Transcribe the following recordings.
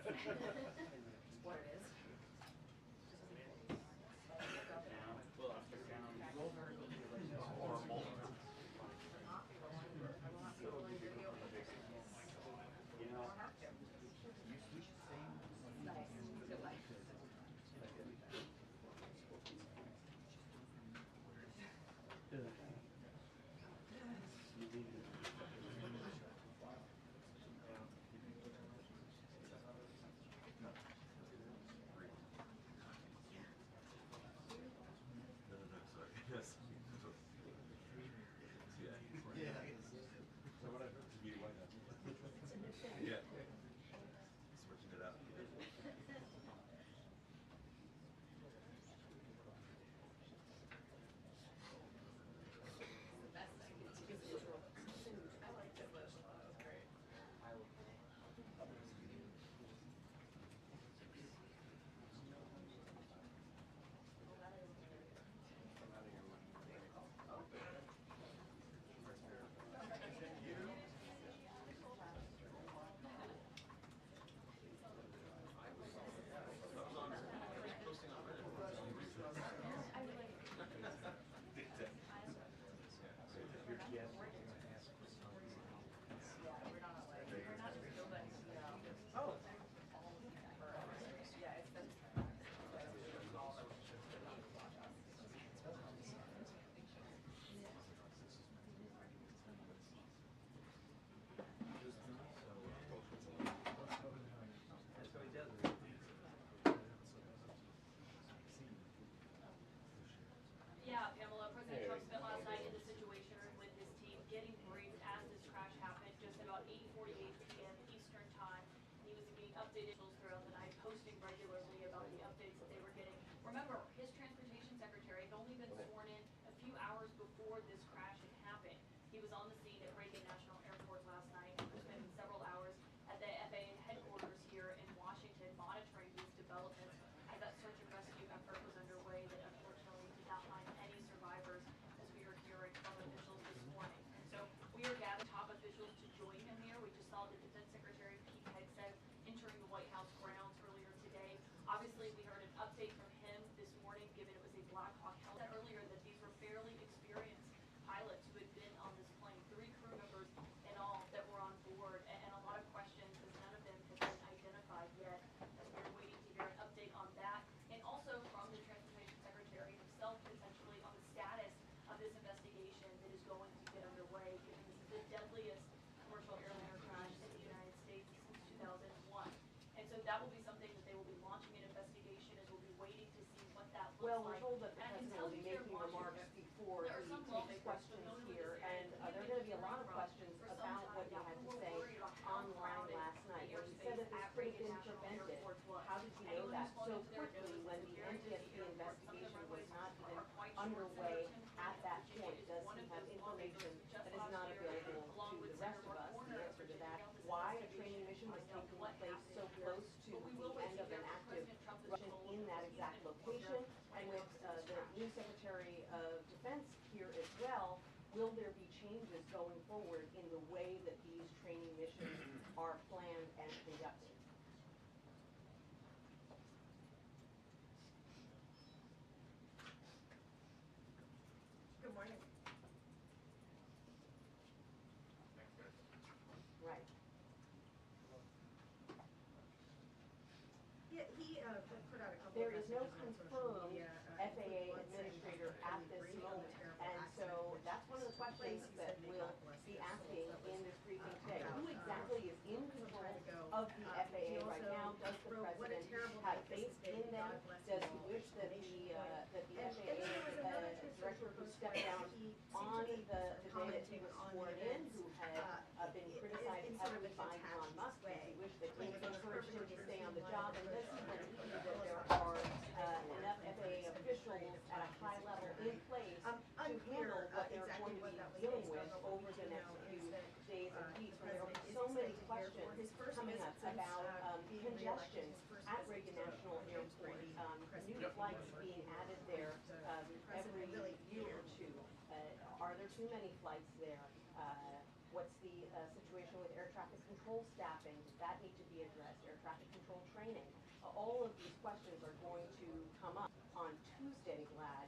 what it is. Well, after horrible. I will not be rolling video. You know, I don't have to. Nice. Good life. Sorry. Yes. Yeah. So what I heard to be white now. Yeah. Switching it out. The best I get to give visual. I like that was great. Oh. Yeah, it's been. That's what he does. Yeah, Pamela, President Trump spent last night in the Situation Room with his team getting briefed as this crash happened just about 8:48 p.m. Eastern Time. He was getting updated throughout the night, posting regularly about the updates that they were getting. Remember, his transportation secretary had only been sworn in a few hours before this crash had happened. He was on the scene at Reagan National Airport last night after spending several hours at the FAA headquarters here in Washington, monitoring these developments as that search and rescue effort was underway that unfortunately did not find any survivors, as we are hearing from officials this morning. So we are gathering top officials to join him here. We just saw the Defense Secretary Pete Hegseth entering the White House grounds earlier today. Obviously, we heard an update from him this morning, given it was a Black Hawk helicopter. Earlier that these were fairly experienced pilots who had been on this plane, 3 crew members in all that were on board, and a lot of questions as none of them have been identified yet, as we're waiting to hear an update on that, and also from the Transportation Secretary himself, potentially on the status of this investigation that is going to get underway, given this is the deadliest commercial airliner crash in the United States since 2001. And so that will be something that they will be launching an investigation, as we'll be waiting to see what that looks Well, like. we're told that the president will be making remarks before he takes questions here, and there are going to be a lot of questions about what you had to say online last night. When you said that this could have been prevented, how did you know that so quickly when the NTSB investigation was not even underway at that point? Does he have information that is not available to the rest of us? The answer to that, why a training mission was taking place so close to the end of an active Russian in that exact location, and with the new Secretary of Defense here as well, will there be changes going forward in the way that these training missions are planned and conducted? Good morning. Right. Yeah, he put out a couple There of is no messages on social confirmed media, FAA one saying administrator that at he this grieved moment, the terrible and accident so which that's one of the took place. questions He that said, "May we'll God bless be their souls." asking That was in this briefing today. about, Who exactly is in control of the He FAA right also now? Does the wrote, "What a president terrible have night this faith has been. in them? God bless Does you he all." wish that the And FAA then there was another director who stepped down on the day that he was sworn in, who had been criticized in sort of heavily a by detached Elon Musk? Does he way. wish that he Like, it was encouraged him to perfectly stay on the routine job? And does he believe that there are enough FAA officials at a high level in place to handle what they're going to be dealing with over the next few days and weeks, when there will be so many questions coming up about congestion at Reagan National Airport, new flights being added there every year or two. Are there too many flights there? What's the situation with air traffic control staffing? Does that need to be addressed? Air traffic control training? All of these questions are going to come up on Tuesday, Glad.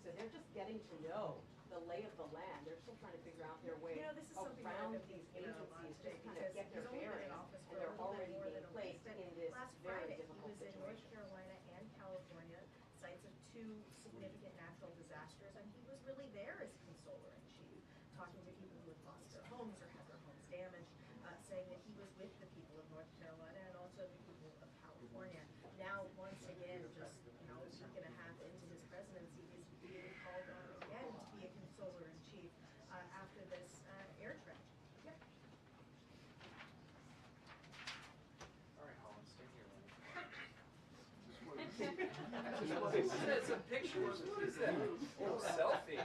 So they're just getting to know the lay of the land. They're still trying to figure out their way This is something that around I've been these thinking about a lot agencies, today just kind of because get their he's only been in bearings, office and for a they're little bit already more being than a week. placed But in this last very Friday, he difficult was in North situation. Carolina and California, sites of two significant natural disasters, and he was really there as consoler in chief, talking to people who had lost their homes or had their homes damaged, saying that he was with the people of North Carolina and also the people of California. Now, once again, just a week and a half into his presidency, he's being called on again to be a consoler in chief after this air tragedy. Yep. All right, Holland, stay here. It's a picture. What is that? Oh, selfie.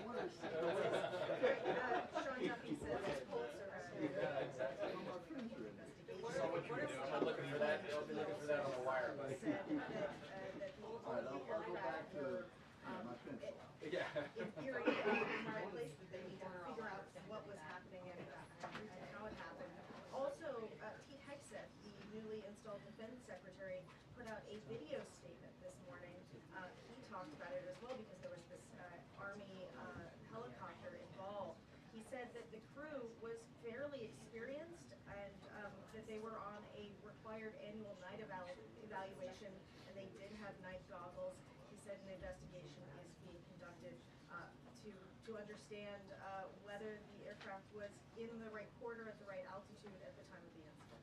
Sean Duffy says his polls are Yeah, exactly. So what you do? I'm looking for that. I'll be looking for that on the wire, buddy. said that the aircraft were Yeah. infuriated in the right place, but they need to figure out what was happening and how it happened. Also, Pete Hegseth, the newly installed defense secretary, put out a video statement this morning. He talked about it as well because there was this Army helicopter involved. He said that the crew was fairly experienced and that they were on a required annual night evaluation and they did have night goggles. He said an investigation is being conducted to understand whether the aircraft was in the right corridor at the right altitude at the time of the incident.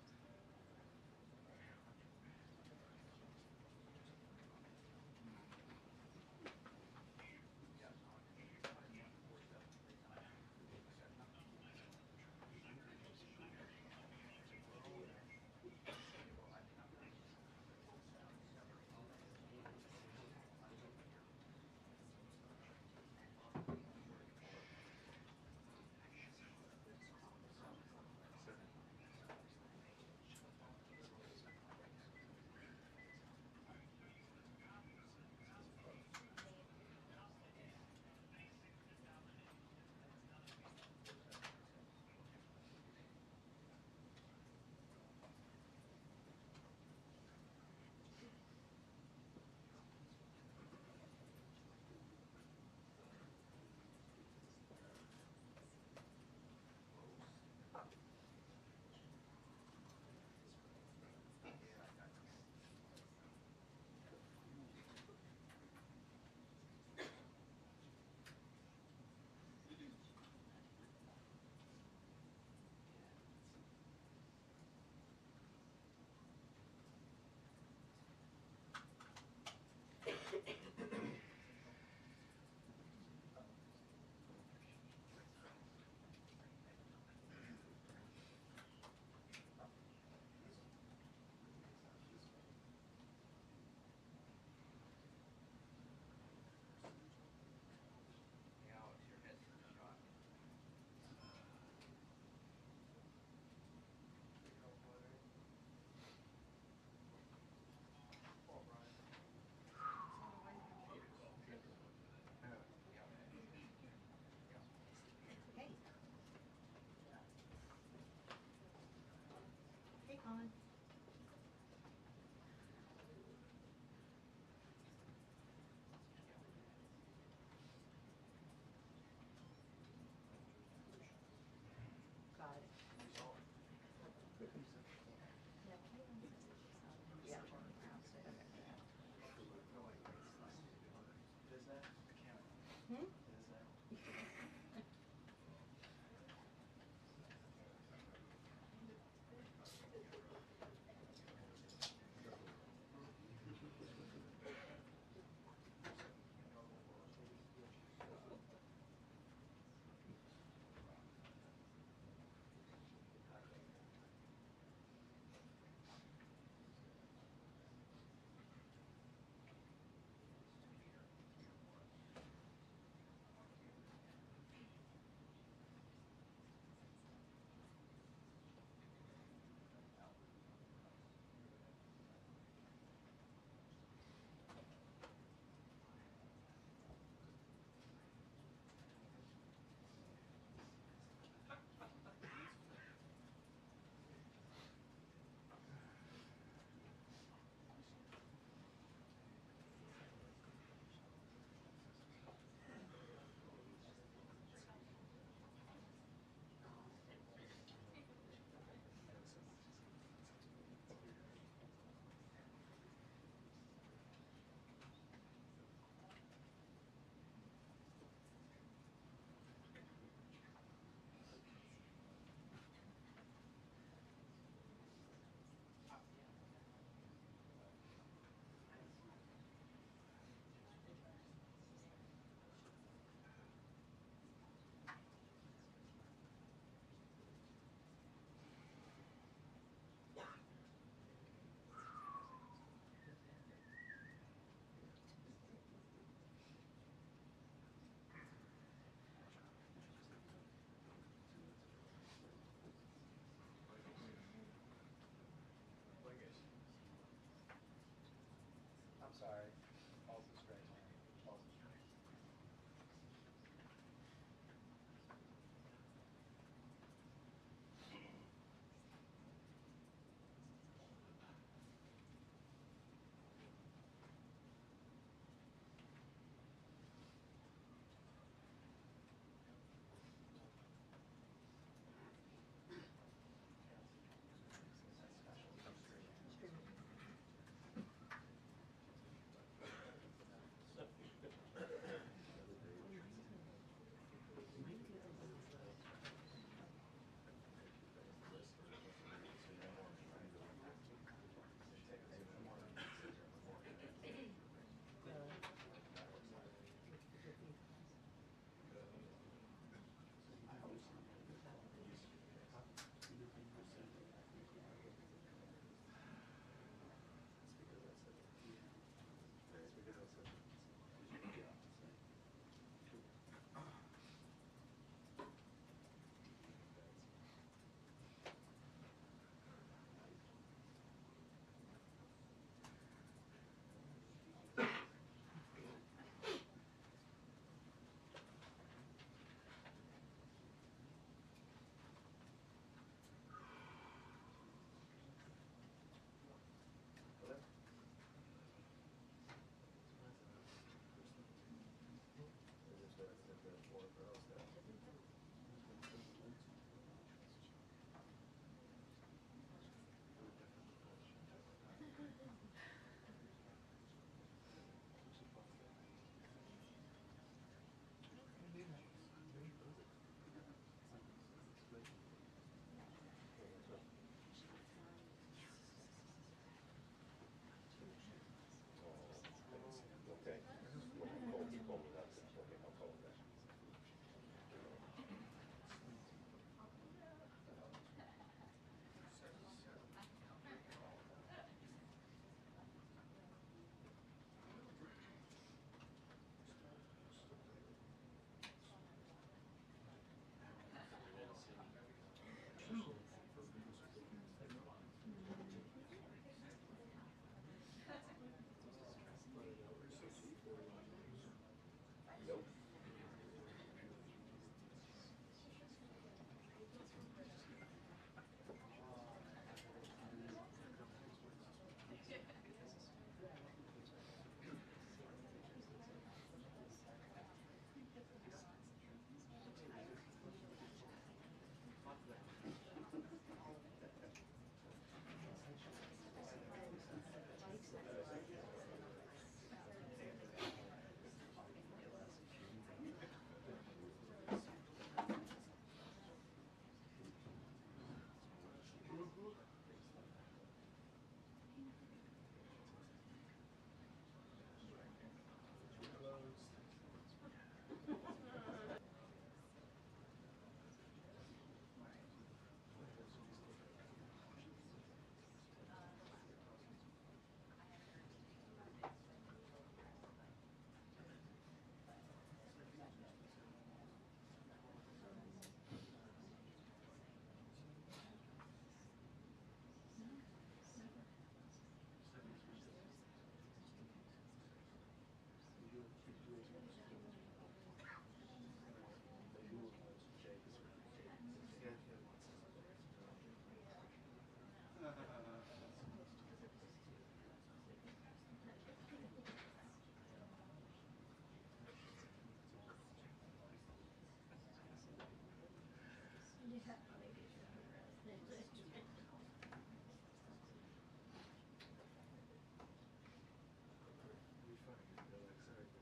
It'll be funny, they're like, sorry, there's a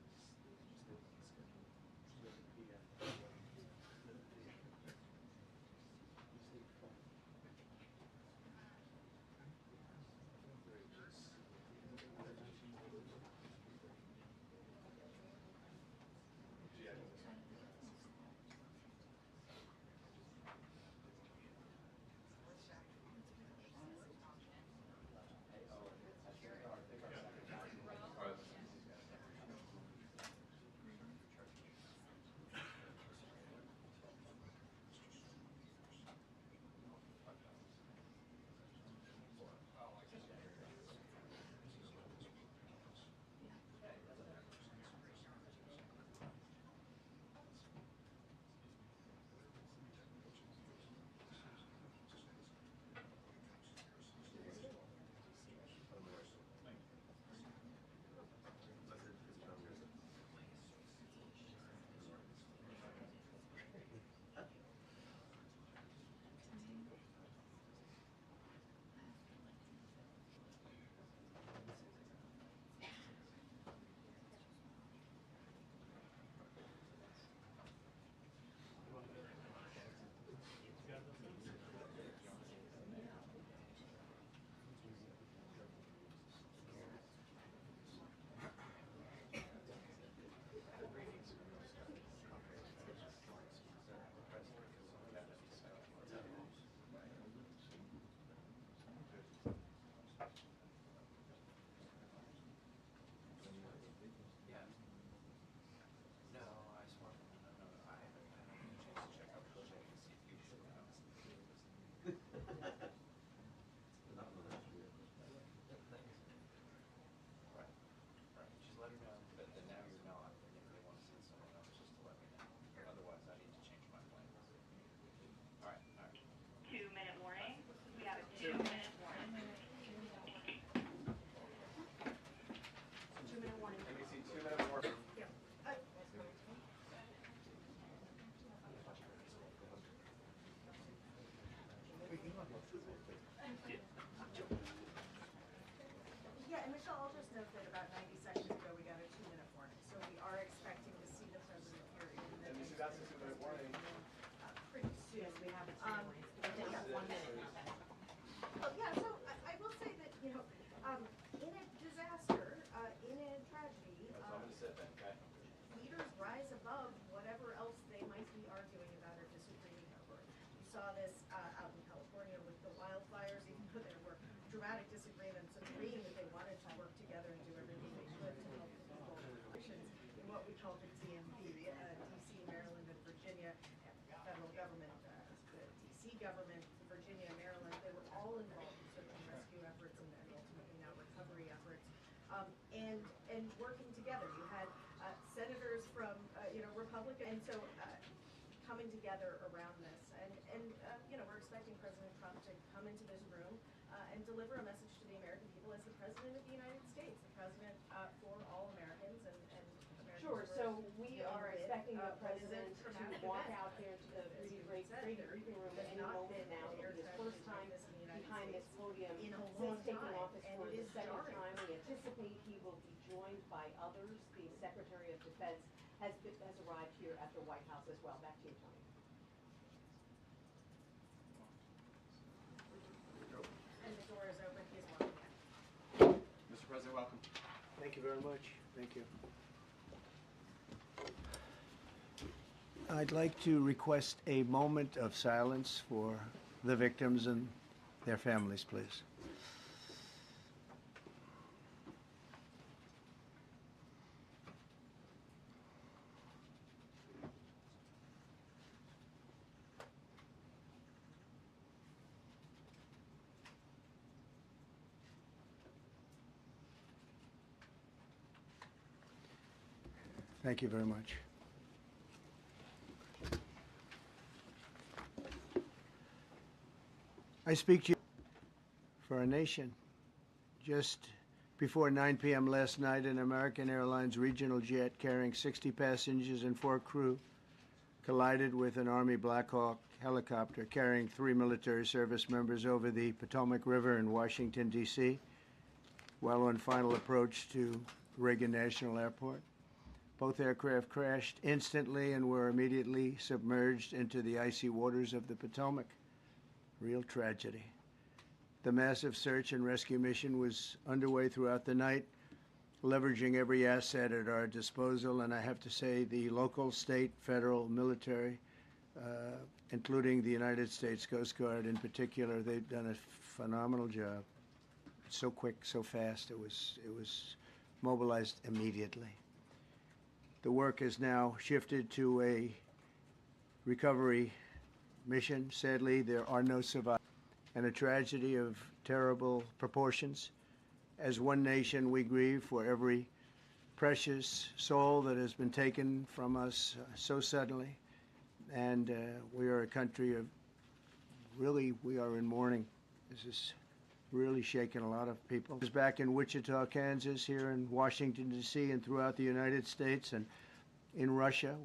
mistake on the schedule. 11 p.m. Mistake fine. I'm very just. No, I swore. No, I haven't had a chance to check out the check and see if you should have. Right, right. Just let her know. But then now you know if they want to send someone else, just to let me know. Otherwise, I need to change my plans. All right, all right. 2-minute warning. We have a 2-minute warning. 2-minute warning. NBC 2-minute warning. Yeah. Yeah, and Michelle, I'll just note that about 90 seconds ago, we got a 2-minute warning. So we are expecting to see the president here in the NBC, that's a 2-minute warning. pretty soon. Yes, we have a Um, 2 minutes. We have 1 minute. Oh, yeah, so I will say that, in a disaster, in a tragedy, So I'm gonna sit then, okay? leaders rise above whatever else they might be arguing about or disagreeing over. We saw this out in California with the wildfires, even though there were dramatic disagreements, agreeing that they wanted to work together and do everything they could to help the people in what we call the DMV, DC, Maryland, and Virginia, and the federal government, the DC government, Virginia, Maryland, they were all involved in search and rescue efforts and ultimately now recovery efforts. And working together. You had senators from, Republican, and so coming together around this. And we're expecting President Trump to come into this room and deliver a message to the American people as the President of the United States, the President for all Americans and Americans. Sure, who so are we dealing are with, expecting the what is a president to traumatic walk event. out here to the As you briefing said, there room has at any not moment been now. an air It'll be his tragedy first like time this in the United behind this States podium in a since long taking time, office and for it the is second jarring. time. We anticipate he will be joined by others. The Secretary of Defense has arrived here at the White House as well. Back to you, Tony. And the door is open, he is welcome. Mr. President, welcome. Thank you very much. Thank you. I'd like to request a moment of silence for the victims and their families, please. Thank you very much. I speak to you for a nation. Just before 9 p.m. last night, an American Airlines regional jet carrying 60 passengers and 4 crew collided with an Army Black Hawk helicopter carrying 3 military service members over the Potomac River in Washington, D.C., while on final approach to Reagan National Airport. Both aircraft crashed instantly and were immediately submerged into the icy waters of the Potomac. Real tragedy. The massive search and rescue mission was underway throughout the night, leveraging every asset at our disposal, and I have to say the local, state, federal, military, including the United States Coast Guard in particular, they've done a phenomenal job. So quick, so fast, it was mobilized immediately. The work has now shifted to a recovery mission. Sadly, there are no survivors, and a tragedy of terrible proportions. As one nation, we grieve for every precious soul that has been taken from us so suddenly, and we are a country of, really, we are in mourning. This is really shaken a lot of people. I was back in Wichita, Kansas, here in Washington, D.C., and throughout the United States, and in Russia.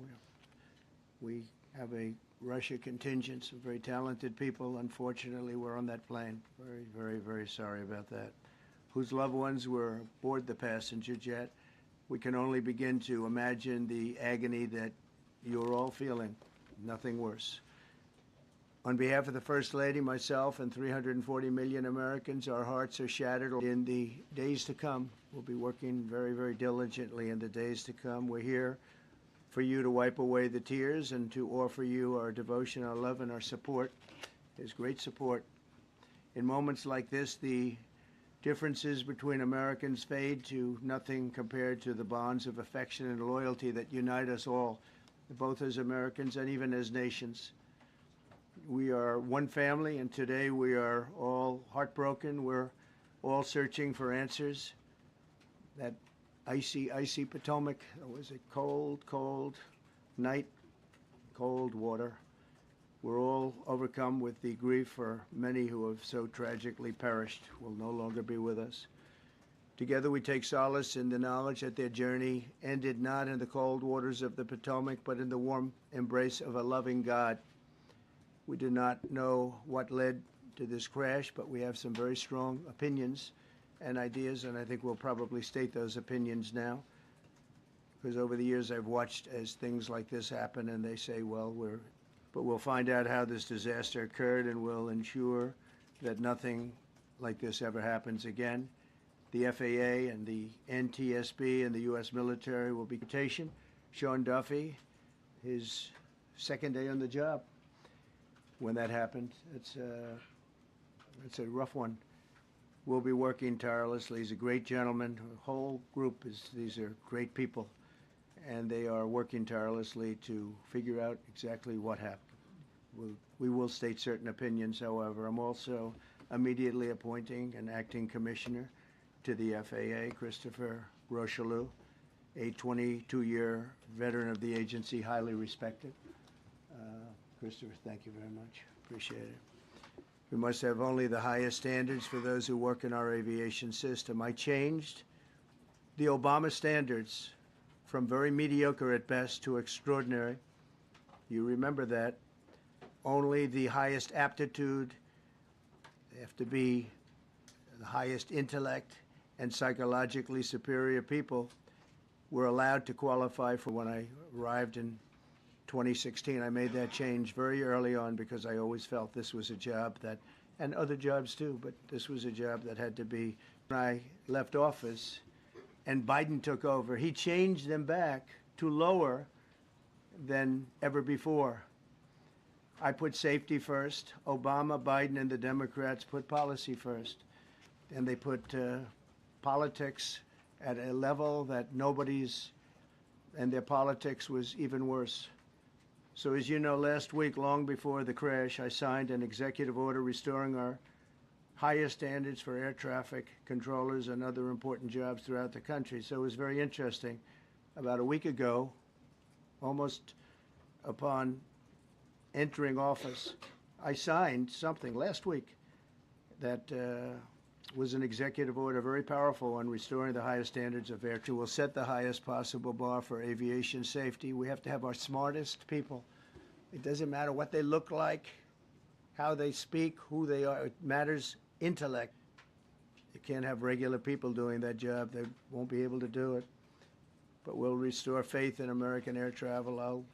We have a Russia contingent, some very talented people. Unfortunately, were on that plane. Very, very, very sorry about that. Whose loved ones were aboard the passenger jet. We can only begin to imagine the agony that you're all feeling. Nothing worse. On behalf of the First Lady, myself, and 340 million Americans, our hearts are shattered. In the days to come, we'll be working very, very diligently in the days to come. We're here for you to wipe away the tears and to offer you our devotion, our love, and our support. There's great support. In moments like this, the differences between Americans fade to nothing compared to the bonds of affection and loyalty that unite us all, both as Americans and even as nations. We are one family, and today we are all heartbroken. We're all searching for answers. That icy, icy Potomac, it was a cold, cold night, cold water. We're all overcome with the grief for many who have so tragically perished, will no longer be with us. Together we take solace in the knowledge that their journey ended not in the cold waters of the Potomac, but in the warm embrace of a loving God. We do not know what led to this crash, but we have some very strong opinions and ideas, and I think we'll probably state those opinions now. Because over the years I've watched as things like this happen, and they say, well, but we'll find out how this disaster occurred, and we'll ensure that nothing like this ever happens again. The FAA and the NTSB and the U.S. military will be rotation. Sean Duffy, his second day on the job when that happened. It's a rough one. We'll be working tirelessly. He's a great gentleman. The whole group these are great people, and they are working tirelessly to figure out exactly what happened. We will state certain opinions, however. I'm also immediately appointing an acting commissioner to the FAA, Christopher Rocheleau, a 22-year veteran of the agency, highly respected. Christopher, thank you very much. Appreciate it. We must have only the highest standards for those who work in our aviation system. I changed the Obama standards from very mediocre at best to extraordinary. You remember that. Only the highest aptitude, they have to be the highest intellect and psychologically superior people were allowed to qualify for. When I arrived in 2016, I made that change very early on because I always felt this was a job that, and other jobs too, but this was a job that had to be. When I left office and Biden took over, he changed them back to lower than ever before. I put safety first. Obama, Biden, and the Democrats put policy first. And they put politics at a level that nobody's, and their politics was even worse. So as you know, last week, long before the crash, I signed an executive order restoring our highest standards for air traffic controllers and other important jobs throughout the country. So it was very interesting. About a week ago, almost upon entering office, I signed something last week that was an executive order, very powerful, on restoring the highest standards of air. Will set the highest possible bar for aviation safety. We have to have our smartest people It doesn't matter what they look like, how they speak, who they are. It matters intellect. You can't have regular people doing that job. They won't be able to do it. But we'll restore faith in American air travel. I'll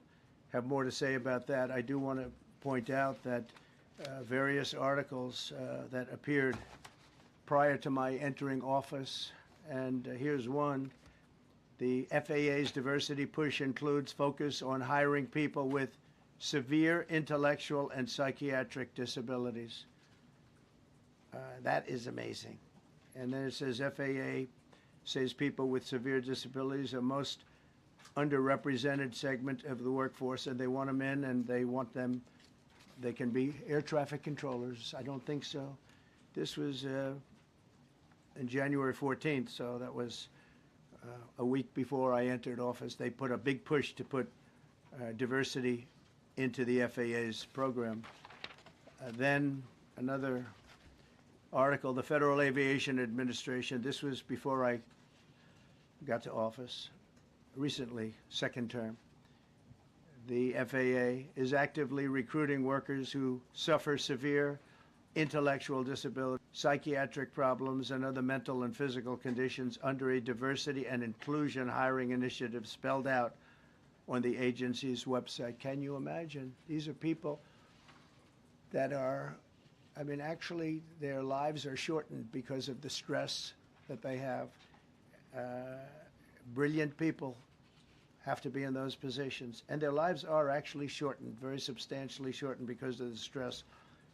have more to say about that. I do want to point out that various articles that appeared prior to my entering office, and here's one. The FAA's diversity push includes focus on hiring people with severe intellectual and psychiatric disabilities. That is amazing. And then it says FAA says people with severe disabilities are most underrepresented segment of the workforce, and they want them in, and they want them, they can be air traffic controllers. I don't think so. This was in January 14th, so that was a week before I entered office. They put a big push to put diversity into the FAA's program. Then another article, the Federal Aviation Administration, this was before I got to office, recently, second term. The FAA is actively recruiting workers who suffer severe intellectual disability, psychiatric problems, and other mental and physical conditions under a diversity and inclusion hiring initiative spelled out on the agency's website. Can you imagine? These are people that are, I mean, actually, their lives are shortened because of the stress that they have. Brilliant people have to be in those positions, and their lives are actually shortened, very substantially shortened because of the stress,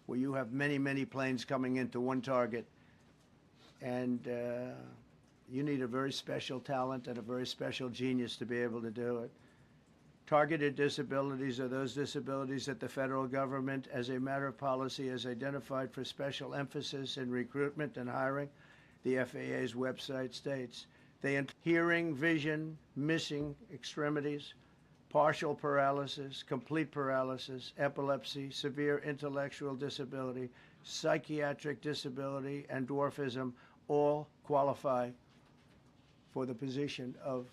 where you have many, many planes coming into one target, and you need a very special talent and a very special genius to be able to do it. Targeted disabilities are those disabilities that the federal government, as a matter of policy, has identified for special emphasis in recruitment and hiring. The FAA's website states they include hearing, vision, missing extremities, partial paralysis, complete paralysis, epilepsy, severe intellectual disability, psychiatric disability, and dwarfism all qualify for the position of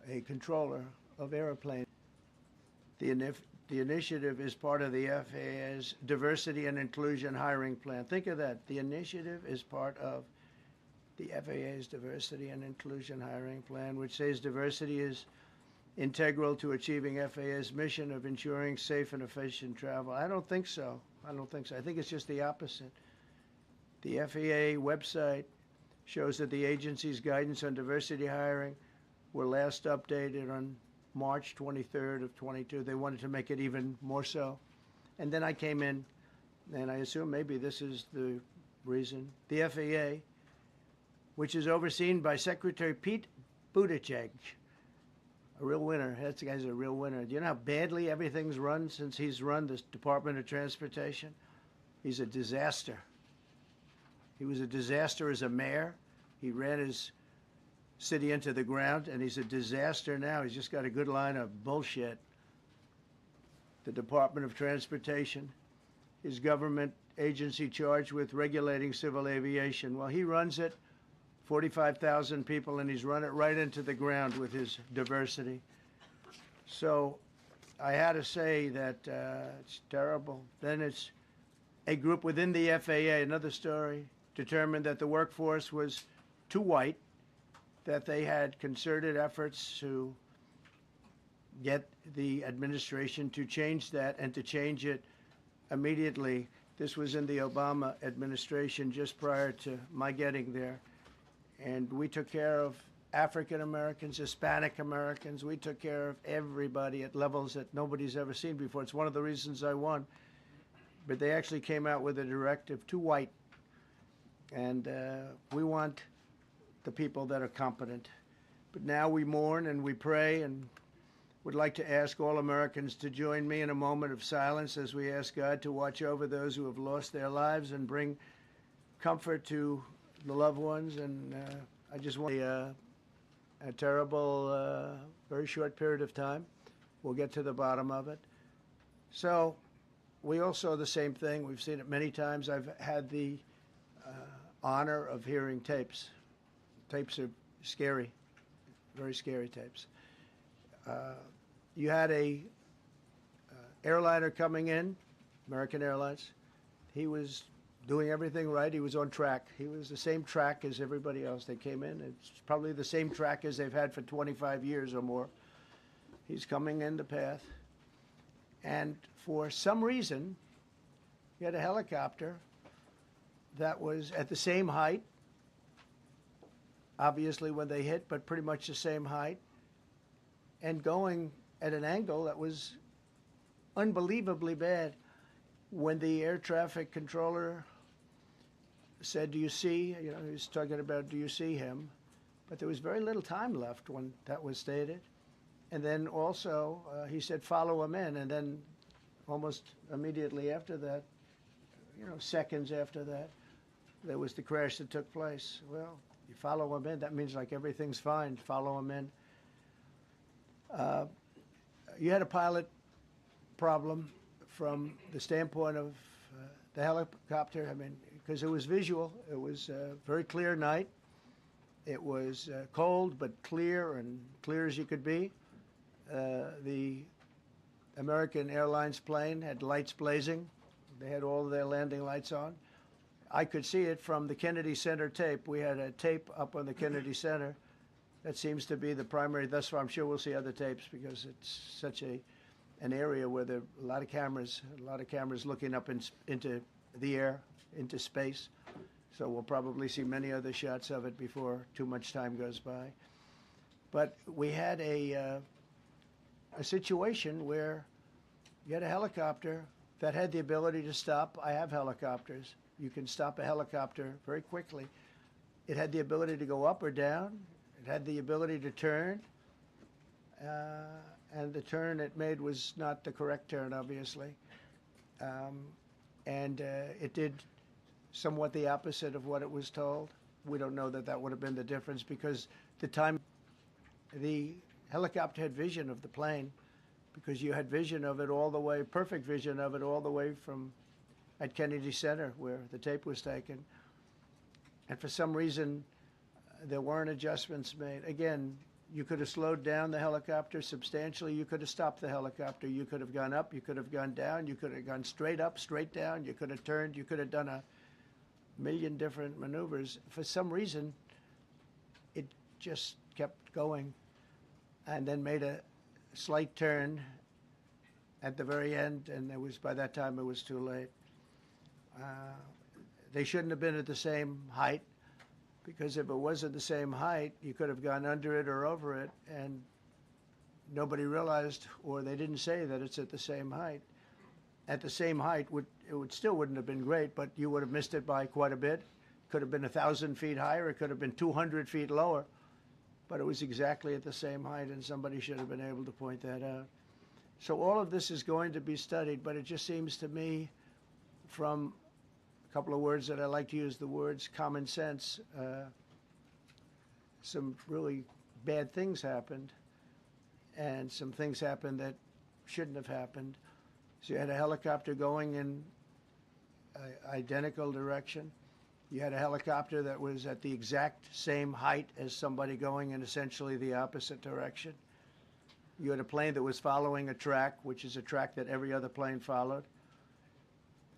a controller of airplanes. The initiative is part of the FAA's diversity and inclusion hiring plan. Think of that. The initiative is part of the FAA's diversity and inclusion hiring plan, which says diversity is integral to achieving FAA's mission of ensuring safe and efficient travel. I don't think so. I don't think so. I think it's just the opposite. The FAA website shows that the agency's guidance on diversity hiring were last updated on March 23rd of 22. They wanted to make it even more so. And then I came in, and I assume maybe this is the reason. The FAA, which is overseen by Secretary Pete Buttigieg, a real winner. That guy's a real winner. Do you know how badly everything's run since he's run this Department of Transportation? He's a disaster. He was a disaster as a mayor. He ran his city into the ground, and he's a disaster now. He's just got a good line of bullshit. The Department of Transportation is government agency charged with regulating civil aviation. Well, he runs it, 45,000 people, and he's run it right into the ground with his diversity. So I had to say that it's terrible. Then it's a group within the FAA, another story, determined that the workforce was too white, that they had concerted efforts to get the administration to change that and to change it immediately. This was in the Obama administration just prior to my getting there. And we took care of African Americans, Hispanic Americans. We took care of everybody at levels that nobody's ever seen before. It's one of the reasons I won. But they actually came out with a directive, too white. And we want the people that are competent. But now we mourn and we pray, and would like to ask all Americans to join me in a moment of silence as we ask God to watch over those who have lost their lives and bring comfort to the loved ones. And I just want a terrible, very short period of time. We'll get to the bottom of it. So we all saw the same thing. We've seen it many times. I've had the honor of hearing tapes. Tapes are scary, very scary tapes. You had a airliner coming in, American Airlines. He was doing everything right. He was on track. He was the same track as everybody else. They came in. It's probably the same track as they've had for 25 years or more. He's coming in the path. And for some reason, he had a helicopter that was at the same height, obviously when they hit, but pretty much the same height, and going at an angle that was unbelievably bad. When the air traffic controller said, do you see, he was talking about, do you see him? But there was very little time left when that was stated. And then also, he said, follow him in. And then almost immediately after that, seconds after that, there was the crash that took place. Well, you follow him in, that means like everything's fine, follow him in. You had a pilot problem from the standpoint of the helicopter. I mean, because it was visual. It was a very clear night. It was cold but clear, and clear as you could be. The American Airlines plane had lights blazing. They had all of their landing lights on. I could see it from the Kennedy Center tape. We had a tape up on the Kennedy Center. That seems to be the primary. Thus far, I'm sure we'll see other tapes because it's such an area where there are a lot of cameras looking up into the air, into space. So we'll probably see many other shots of it before too much time goes by. But we had a situation where you had a helicopter that had the ability to stop. I have helicopters. You can stop a helicopter very quickly. It had the ability to go up or down. It had the ability to turn. And the turn it made was not the correct turn, obviously. It did somewhat the opposite of what it was told. We don't know that that would have been the difference because the helicopter had vision of the plane, because you had vision of it all the way, perfect vision of it all the way from at Kennedy Center where the tape was taken. And for some reason, there weren't adjustments made. Again, you could have slowed down the helicopter substantially. You could have stopped the helicopter. You could have gone up. You could have gone down. You could have gone straight up, straight down. You could have turned. You could have done a million different maneuvers. For some reason, it just kept going and then made a slight turn at the very end, and by that time it was too late. They shouldn't have been at the same height, because if it wasn't the same height, you could have gone under it or over it, and nobody realized, or they didn't say that it's at the same height. At the same height, still wouldn't have been great, but you would have missed it by quite a bit. Could have been 1,000 feet higher. It could have been 200 feet lower, but it was exactly at the same height, and somebody should have been able to point that out. So all of this is going to be studied, but it just seems to me, from a couple of words that I like to use, the words common sense, some really bad things happened, and some things happened that shouldn't have happened. So you had a helicopter going in an identical direction. You had a helicopter that was at the exact same height as somebody going in essentially the opposite direction. You had a plane that was following a track, which is a track that every other plane followed.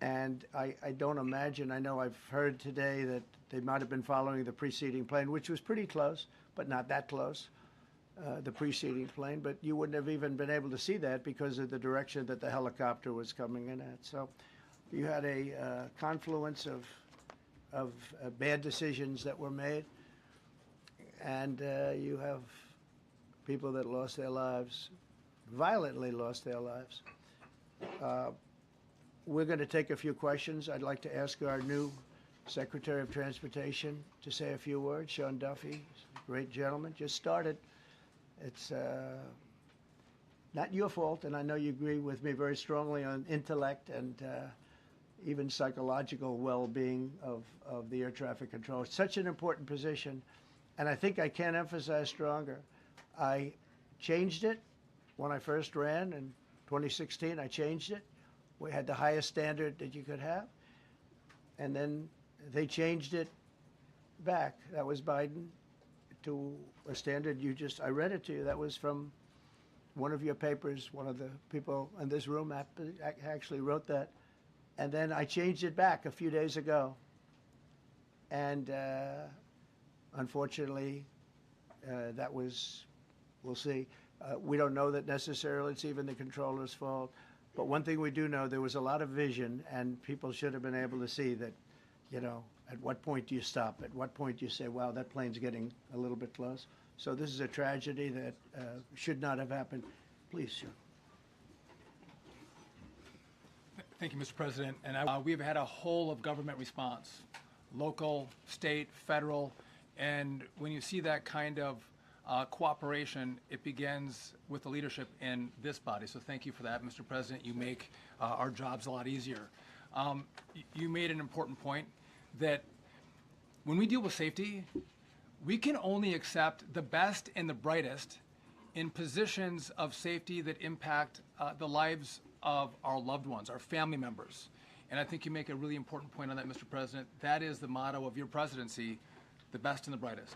And I don't imagine, I know I've heard today that they might have been following the preceding plane, which was pretty close, but not that close, the preceding plane. But you wouldn't have even been able to see that because of the direction that the helicopter was coming in at. So you had a confluence of bad decisions that were made, and you have people that lost their lives, violently lost their lives. We're going to take a few questions. I'd like to ask our new Secretary of Transportation to say a few words. Sean Duffy, great gentleman, just started. It's not your fault, and I know you agree with me very strongly on intellect and even psychological well-being of the air traffic control. It's such an important position, and I think I can't emphasize stronger. I changed it when I first ran in 2016. I changed it. We had the highest standard that you could have, and then they changed it back. That was Biden, to a standard I read it to you. That was from one of your papers, one of the people in this room actually wrote that. And then I changed it back a few days ago. And unfortunately, that was, we'll see. We don't know that necessarily it's even the controller's fault. But one thing we do know, there was a lot of vision, and people should have been able to see that, you know, at what point do you stop? At what point do you say, wow, that plane's getting a little bit close? So this is a tragedy that should not have happened. Please, sir. Thank you, Mr. President. And we've had a whole of government response, local, state, federal, and when you see that kind of cooperation, it begins with the leadership in this body. So thank you for that, Mr. President. You make our jobs a lot easier. You made an important point that when we deal with safety, we can only accept the best and the brightest in positions of safety that impact the lives of our loved ones, our family members. And I think you make a really important point on that, Mr. President. That is the motto of your presidency, the best and the brightest,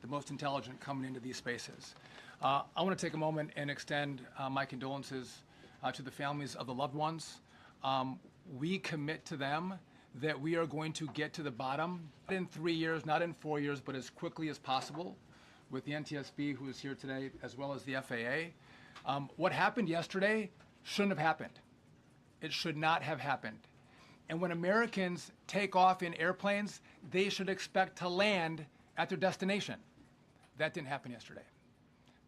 the most intelligent coming into these spaces. I want to take a moment and extend my condolences to the families of the loved ones. We commit to them that we are going to get to the bottom, not in 3 years, not in 4 years, but as quickly as possible with the NTSB, who is here today, as well as the FAA. What happened yesterday shouldn't have happened. It should not have happened. And when Americans take off in airplanes, they should expect to land at their destination. That didn't happen yesterday.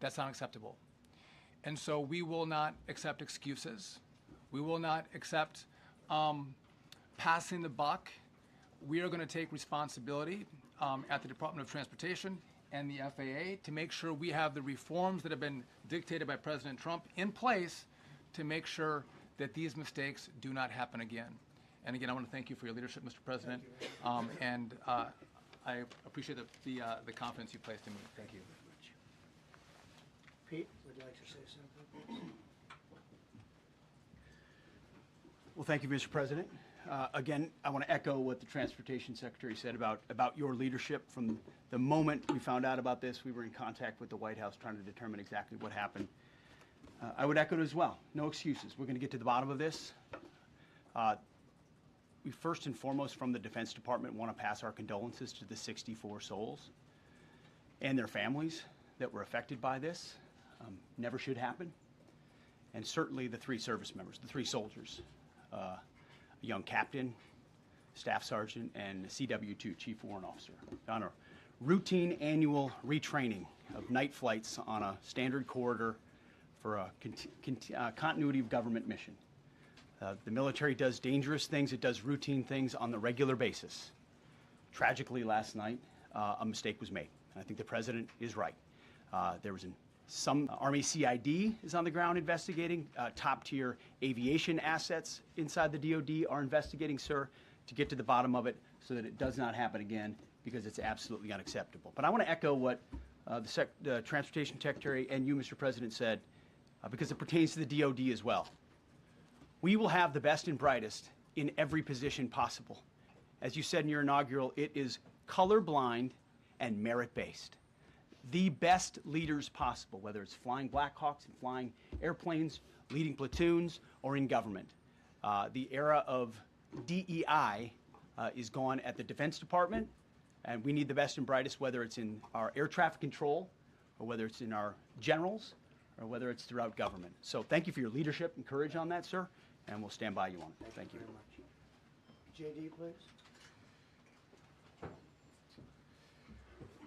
That's not acceptable. And so we will not accept excuses. We will not accept passing the buck. We are going to take responsibility at the Department of Transportation and the FAA to make sure we have the reforms that have been dictated by President Trump in place to make sure that these mistakes do not happen again. And again, I want to thank you for your leadership, Mr. President, and I appreciate the confidence you placed in me. Thank you. Pete would like to say something, please. Well, thank you, Mr. President. Again, I want to echo what the Transportation Secretary said about your leadership. From the moment we found out about this, we were in contact with the White House trying to determine exactly what happened. I would echo it as well. No excuses. We're going to get to the bottom of this. We first and foremost, from the Defense Department, want to pass our condolences to the 64 souls and their families that were affected by this. Never should happen. And certainly the 3 service members, the 3 soldiers, a young captain, staff sergeant, and a CW2, Chief Warrant Officer, on a routine annual retraining of night flights on a standard corridor for a continuity of government mission. The military does dangerous things. It does routine things on the regular basis. Tragically, last night, a mistake was made. I think the president is right. There was some Army CID is on the ground investigating. Top-tier aviation assets inside the DoD are investigating, sir, to get to the bottom of it so that it does not happen again, because it's absolutely unacceptable. But I want to echo what the Transportation Secretary and you, Mr. President, said, because it pertains to the DoD as well. We will have the best and brightest in every position possible. As you said in your inaugural, it is colorblind and merit-based. The best leaders possible, whether it's flying Black Hawks and flying airplanes, leading platoons, or in government. The era of DEI is gone at the Defense Department, and we need the best and brightest, whether it's in our air traffic control, or whether it's in our generals, or whether it's throughout government. So thank you for your leadership and courage on that, sir, and we'll stand by you on it. Thank you. Very much. JD, please.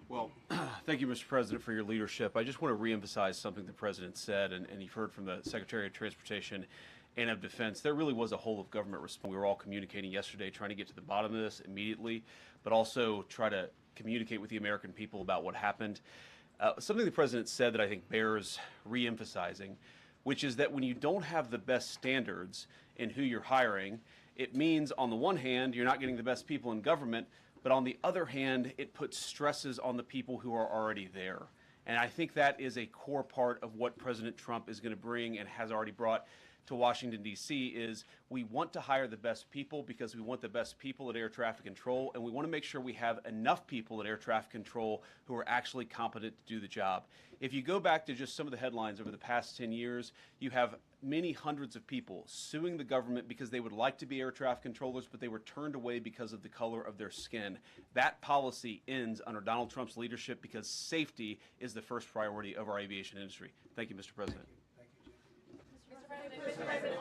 Well, thank you, Mr. President, for your leadership. I just want to reemphasize something the President said, and you've heard from the Secretary of Transportation and of Defense. There really was a whole of government response. We were all communicating yesterday, trying to get to the bottom of this immediately, but also try to communicate with the American people about what happened. Something the President said that I think bears reemphasizing, which is that when you don't have the best standards in who you're hiring, it means, on the one hand, you're not getting the best people in government, but on the other hand, it puts stresses on the people who are already there. And I think that is a core part of what President Trump is going to bring and has already brought to Washington, D.C. is we want to hire the best people because we want the best people at air traffic control, and we want to make sure we have enough people at air traffic control who are actually competent to do the job. If you go back to just some of the headlines over the past 10 years, you have many hundreds of people suing the government because they would like to be air traffic controllers, but they were turned away because of the color of their skin. That policy ends under Donald Trump's leadership because safety is the first priority of our aviation industry. Thank you, Mr. President. Mr. President,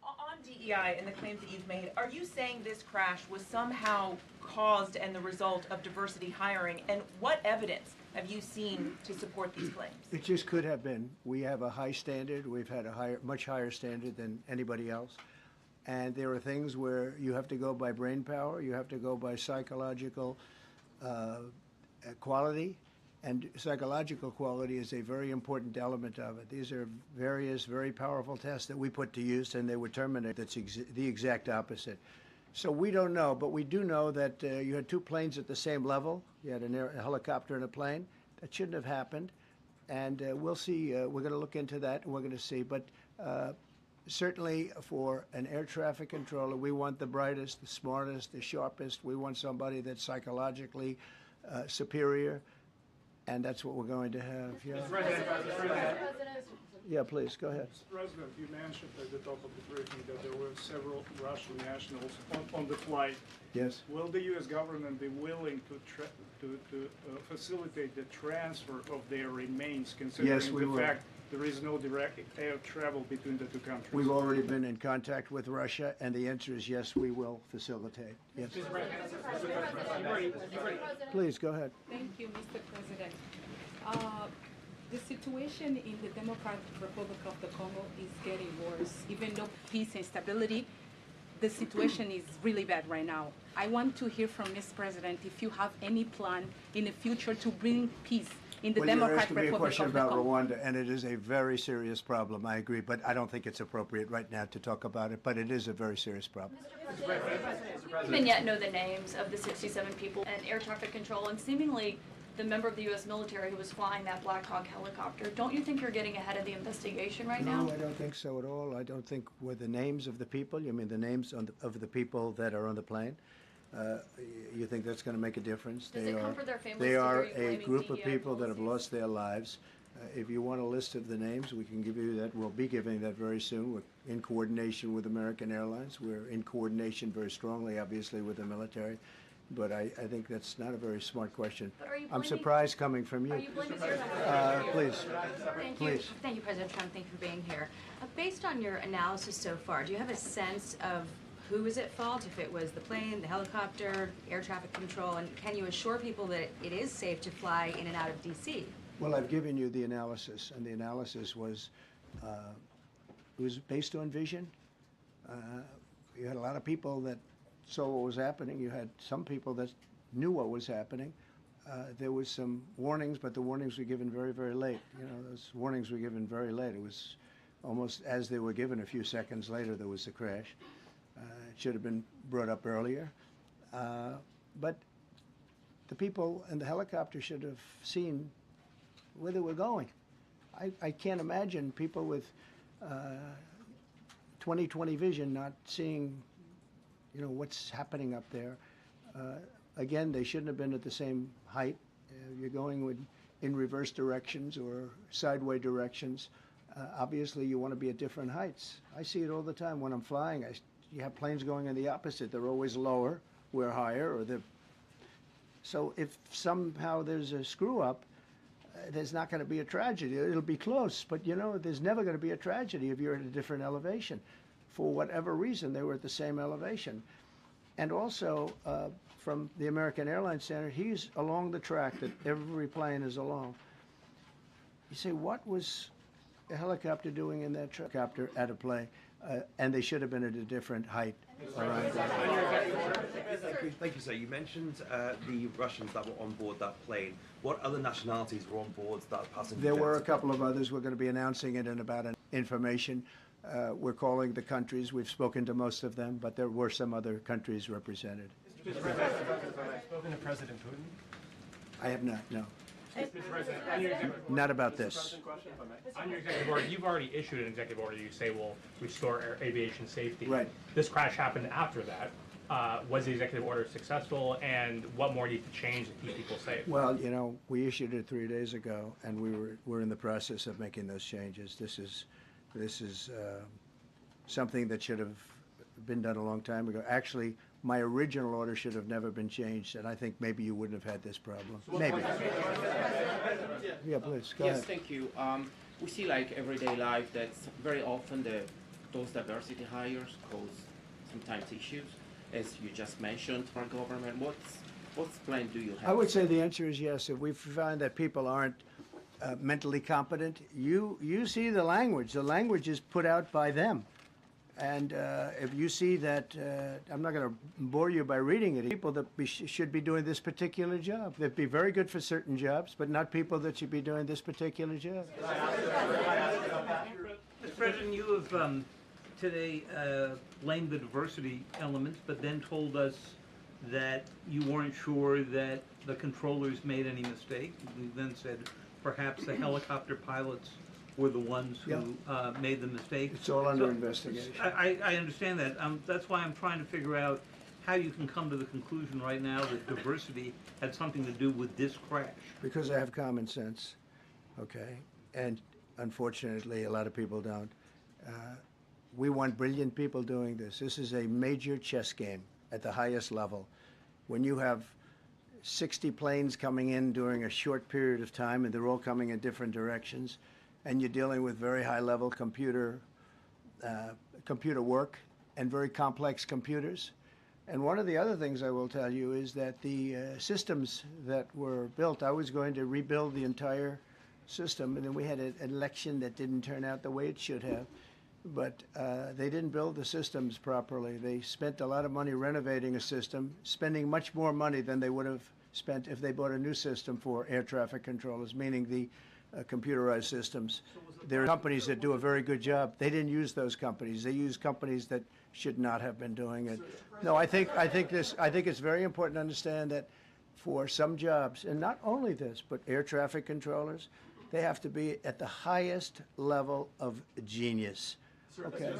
on DEI and the claims that you've made, are you saying this crash was somehow caused and the result of diversity hiring? And what evidence have you seen to support these claims? It just could have been. We have a high standard. We've had a much higher standard than anybody else. And there are things where you have to go by brain power, you have to go by psychological quality, and psychological quality is a very important element of it. These are various very powerful tests that we put to use, and they were terminated. That's the exact opposite. So we don't know, but we do know that you had two planes at the same level. You had a helicopter and a plane. That shouldn't have happened. And we'll see. We're going to look into that, and we're going to see. But certainly for an air traffic controller, we want the brightest, the smartest, the sharpest. We want somebody that's psychologically superior, and that's what we're going to have. Yeah. Mr. President. Yeah, please, go ahead. Mr. President, you mentioned at the top of the briefing that there were several Russian nationals on the flight. Yes. Will the U.S. government be willing to facilitate the transfer of their remains, considering Yes, we the will. fact there is no direct air travel between the two countries? We've already been in contact with Russia, and the answer is yes, we will facilitate. Yes. Please, go ahead. Thank you, Mr. President. The situation in the Democratic Republic of the Congo is getting worse. Even though peace and stability, the situation is really bad right now. I want to hear from Mr. President if you have any plan in the future to bring peace in the Well, you're Democratic asking me a Republic question of the about Congo. Rwanda, and it is a very serious problem, I agree, but I don't think it's appropriate right now to talk about it, but it is a very serious problem. We don't even yet know the names of the 67 people in air traffic control and seemingly the member of the U.S. military who was flying that Black Hawk helicopter. Don't you think you're getting ahead of the investigation right now? No, I don't think so at all. I don't think with the names of the people, you mean the names of the people that are on the plane? You think that's going to make a difference? Does it comfort their families They to are hear you a blaming group of DEI people that have policies? lost their lives. If you want a list of the names, we can give you that. We'll be giving that very soon. We're in coordination with American Airlines. We're in coordination very strongly, obviously, with the military. But I think that's not a very smart question. But are you I'm blaming- surprised coming from you. Are you blaming your Please. Thank Please. you. Thank you, President Trump. Thank you for being here. Based on your analysis so far, do you have a sense of who was at fault, if it was the plane, the helicopter, air traffic control, and can you assure people that it is safe to fly in and out of D.C.? Well, I've given you the analysis, and the analysis was it was based on vision. You had a lot of people that saw what was happening. You had some people that knew what was happening. There was some warnings, but the warnings were given very, very late. You know, those warnings were given very late. It was almost as they were given. A few seconds later, there was a crash. It should have been brought up earlier. But the people in the helicopter should have seen where they were going. I can't imagine people with 20/20 vision not seeing, you know, what's happening up there. Again, they shouldn't have been at the same height. You're going in reverse directions or sideways directions. Obviously, you want to be at different heights. I see it all the time when I'm flying. You have planes going in the opposite. They're always lower, we're higher, or they're... So if somehow there's a screw-up, there's not going to be a tragedy. It'll be close, but you know, there's never going to be a tragedy if you're at a different elevation. For whatever reason, they were at the same elevation. And also, from the American Airlines Center, he's along the track that every plane is along. You say, what was a helicopter doing in that helicopter at a plane? And they should have been at a different height. All right. Thank you, sir. You mentioned the Russians that were on board that plane. What other nationalities were on board that passenger? There were a couple of others. We're going to be announcing it in about information. We're calling the countries. We've spoken to most of them, but there were some other countries represented. Mr. President, have you spoken to President Putin? I have not, no. Not about this. On your executive order, you've already issued an executive order. You say will restore aviation safety. Right. This crash happened after that. Was the executive order successful, and what more needs to change to keep people safe? Well, you know, we issued it 3 days ago, and we're in the process of making those changes. This is something that should have been done a long time ago. Actually, my original order should have never been changed, and I think maybe you wouldn't have had this problem. Maybe. Yeah, please, go Yes, ahead. thank you. We see like everyday life that very often those diversity hires cause sometimes issues, as you just mentioned, for government. What's plan do you have? I would say the answer is yes. If we find that people aren't mentally competent, you see the language. The language is put out by them. And if you see that, I'm not going to bore you by reading it, people that should be doing this particular job. They'd be very good for certain jobs, but not people that should be doing this particular job. Mr. President, you have today blamed the diversity elements, but then told us that you weren't sure that the controllers made any mistake. You then said perhaps the helicopter pilots were the ones who made the mistake. It's all under investigation. I understand that. That's why I'm trying to figure out how you can come to the conclusion right now that diversity had something to do with this crash. Because I have common sense, okay? And unfortunately, a lot of people don't. We want brilliant people doing this. This is a major chess game at the highest level. When you have 60 planes coming in during a short period of time, and they're all coming in different directions, and you're dealing with very high-level computer work and very complex computers. And one of the other things I will tell you is that the systems that were built, I was going to rebuild the entire system, and then we had an election that didn't turn out the way it should have. But they didn't build the systems properly. They spent a lot of money renovating a system, spending much more money than they would have spent if they bought a new system for air traffic controllers, meaning the computerized systems. There are companies that do a very good job. They didn't use those companies. They used companies that should not have been doing it. No, I think it's very important to understand that for some jobs, and not only this, but air traffic controllers, they have to be at the highest level of genius. Okay.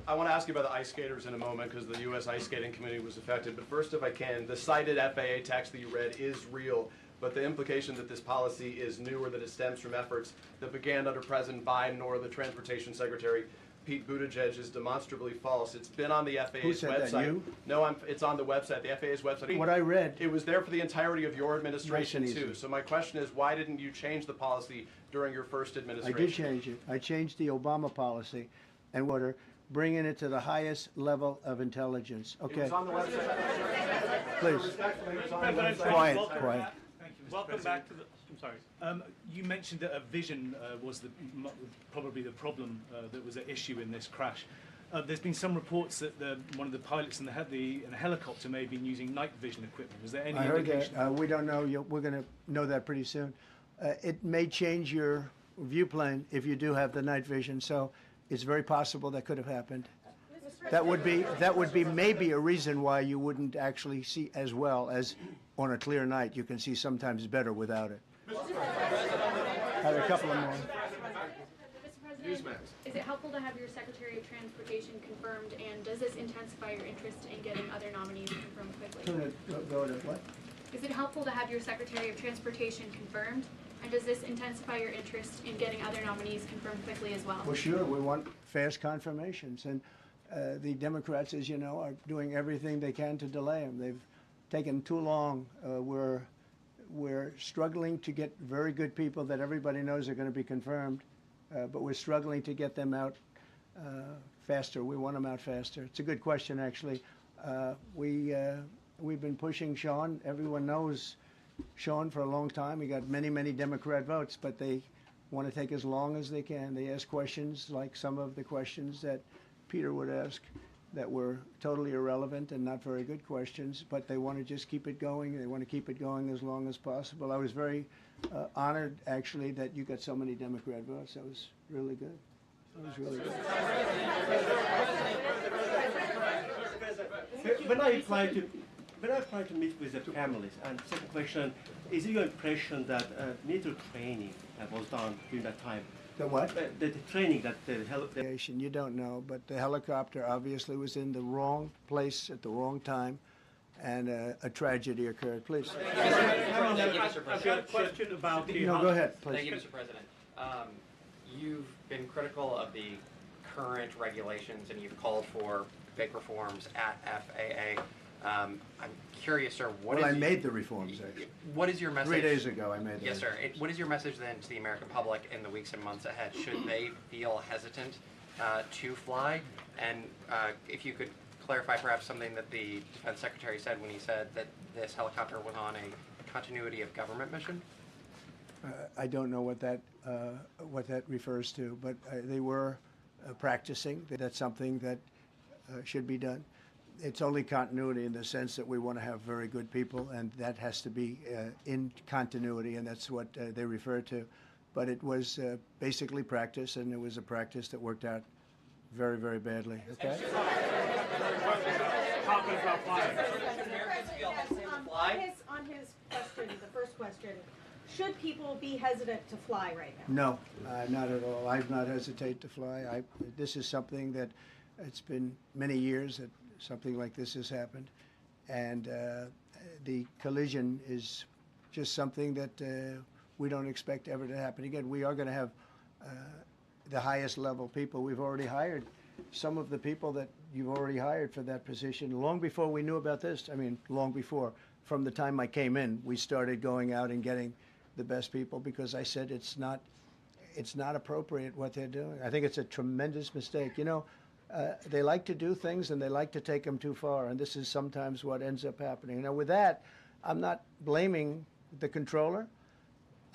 I want to ask you about the ice skaters in a moment because the U.S. Ice Skating Committee was affected. But first, if I can, the cited FAA text that you read is real. But the implication that this policy is new or that it stems from efforts that began under President Biden or the Transportation Secretary Pete Buttigieg is demonstrably false. It's been on the FAA's Who said website. That, you? No, it's on the website, the FAA's website. What I read. It was there for the entirety of your administration Nice and too. easy. So my question is, why didn't you change the policy during your first I administration? did change it. I changed the Obama policy and order, bringing it to the highest level of intelligence. Okay. It was on the website. Please. Quiet, quiet. Thank you, Mr. Welcome back to the. I'm sorry. You mentioned that a vision was probably the problem that was at issue in this crash. There's been some reports that one of the pilots in the helicopter may have been using night vision equipment. Was there any I heard indication? that. We don't know. We're going to know that pretty soon. It may change your view plane if you do have the night vision. So it's very possible that could have happened. That would be maybe a reason why you wouldn't actually see as well as on a clear night. You can see sometimes better without it. I have a couple of more. Mr. President, is it helpful to have your Secretary of Transportation confirmed, and does this intensify your interest in getting other nominees confirmed quickly? Go to what? Is it helpful to have your Secretary of Transportation confirmed, and does this intensify your interest in getting other nominees confirmed quickly as well? Well, sure. We want fast confirmations, and the Democrats, as you know, are doing everything they can to delay them. They've taken too long. We're struggling to get very good people that everybody knows are going to be confirmed, but we're struggling to get them out faster. We want them out faster. It's a good question, actually. We've been pushing Sean. Everyone knows Sean for a long time. He got many, many Democrat votes, but they want to take as long as they can. They ask questions like some of the questions that Peter would ask that were totally irrelevant and not very good questions, but they want to just keep it going. They want to keep it going as long as possible. I was very honored, actually, that you got so many Democrat votes. That was really good. That was really good. When I apply to meet with the families, and second question, is it your impression that military training was done during that time? The what? The training that the You don't know, but the helicopter obviously was in the wrong place at the wrong time, and a tragedy occurred. Please. I've got a question about the... No, go ahead, please. Thank you, Mr. President. You've been critical of the current regulations, and you've called for big reforms at FAA. I'm curious, sir, I made the reforms, actually. What is your message? 3 days ago, I made Yes, sir. What is your message then to the American public in the weeks and months ahead? Should they feel hesitant to fly? And if you could clarify perhaps something that the Defense Secretary said when he said that this helicopter was on a continuity of government mission? I don't know what that refers to, but they were practicing. That's something that should be done. It's only continuity in the sense that we want to have very good people, and that has to be in continuity, and that's what they refer to. But it was basically practice, and it was a practice that worked out very, very badly. Okay? On his question, the first question, should people be hesitant to fly right now? No, not at all. I've not hesitated to fly. This is something that it's been many years that something like this has happened, and the collision is just something that we don't expect ever to happen again. We are going to have the highest level people. We've already hired some of the people that you've already hired for that position long before we knew about this. I mean, long before. From the time I came in, we started going out and getting the best people, because I said it's not appropriate what they're doing. I think it's a tremendous mistake. You know, they like to do things and they like to take them too far, and this is sometimes what ends up happening. Now, with that, I'm not blaming the controller.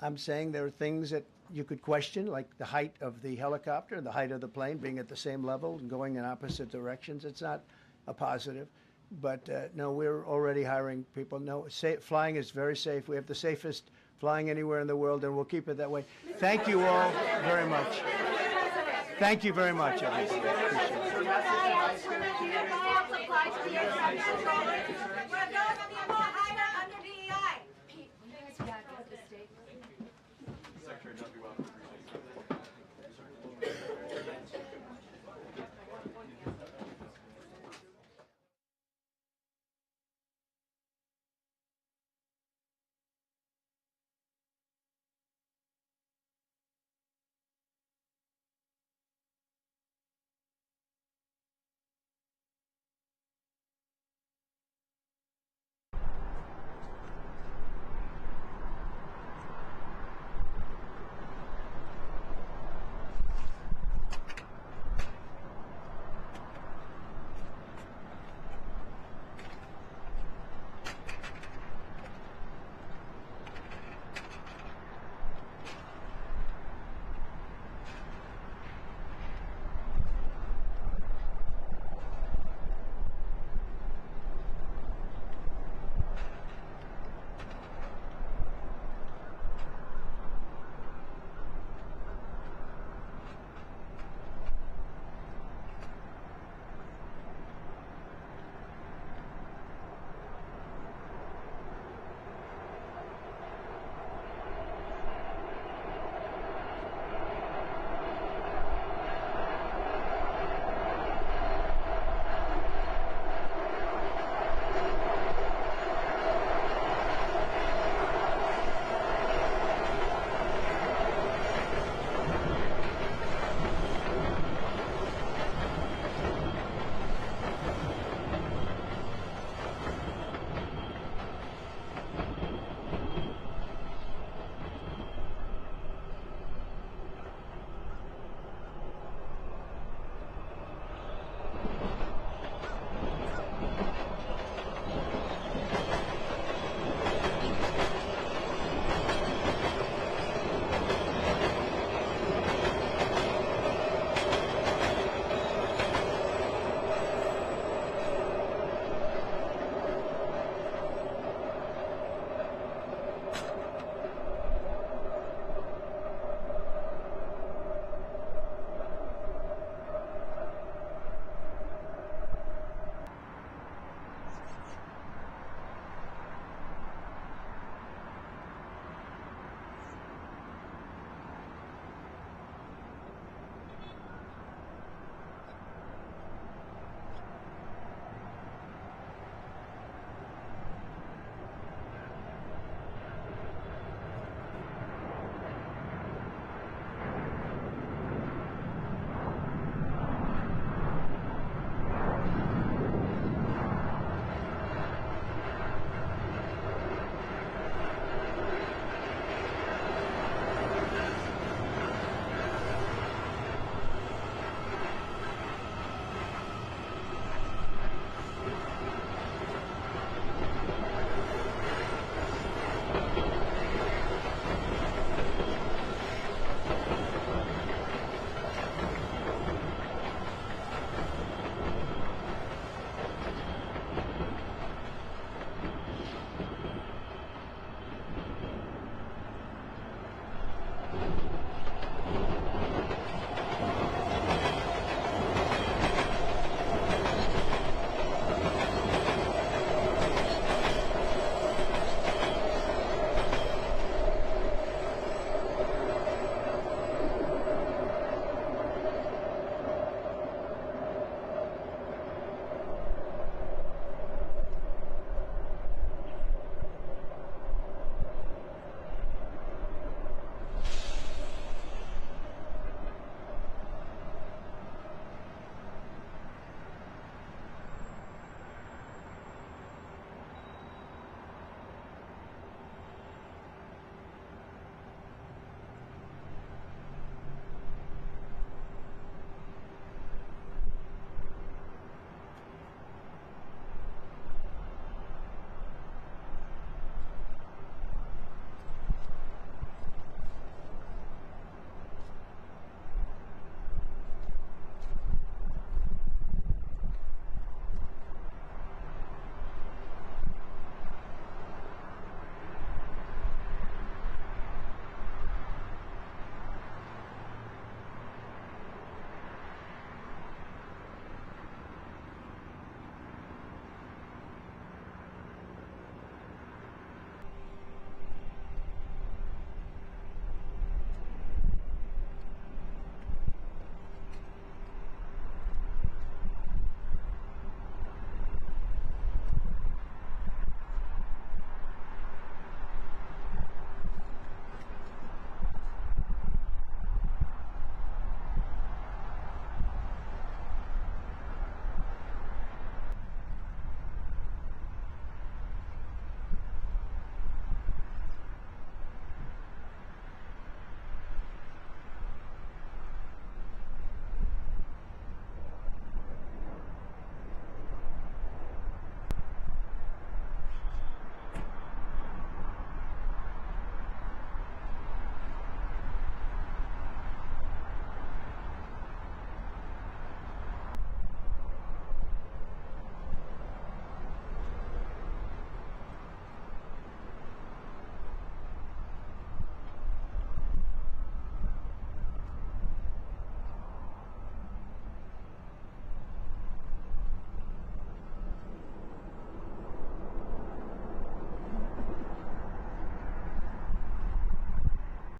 I'm saying there are things that you could question, like the height of the helicopter, the height of the plane being at the same level and going in opposite directions. It's not a positive. But no, we're already hiring people. No, flying is very safe. We have the safest flying anywhere in the world, and we'll keep it that way. Thank you all very much. Thank you very much, everybody. Appreciate it.